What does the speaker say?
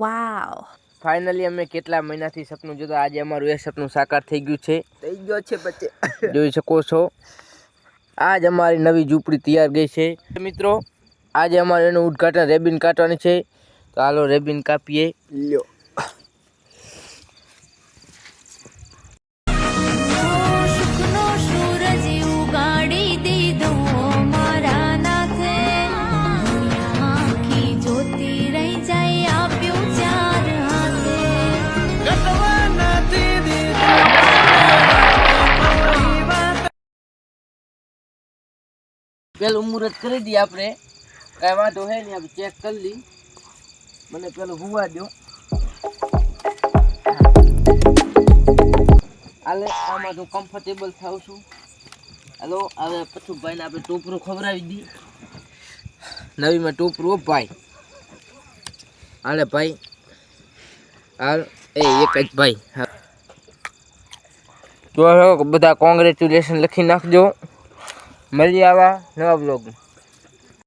વાવ, finally અમે કેટલા મહિનાથી સપનું જોતા, આજે અમારું એ સપનું સાકાર થઈ ગયું છે. બચ્ચે જોઈ શકો છો, આજ અમારી નવી ઝૂંપડી તૈયાર ગઈ છે. મિત્રો આજે અમારે એનું ઉદ્ઘાટન રેબિન કાઢવાની છે, તો હાલો રેબિન કાપીએ. લ્યો પેલું મુહૂર્ત કરી દઈએ આપણે, કાંઈ વાંધો હે નહીં, આપણે ચેક કરી લઈ. મને પેલું હુવા દો. હાલે આમાં તો કમ્ફર્ટેબલ થાવ છું. હાલો હવે પથુભાઈને આપણે ટોપરું ખવડાવી દઈએ. નવીમાં ટોપરું ભાઈ. હાલે ભાઈ, હાલ એક જ ભાઈ. તો બધા કોંગ્રેચ્યુલેશન લખી નાખજો. મળીએ આવા નવા બ્લોગમાં.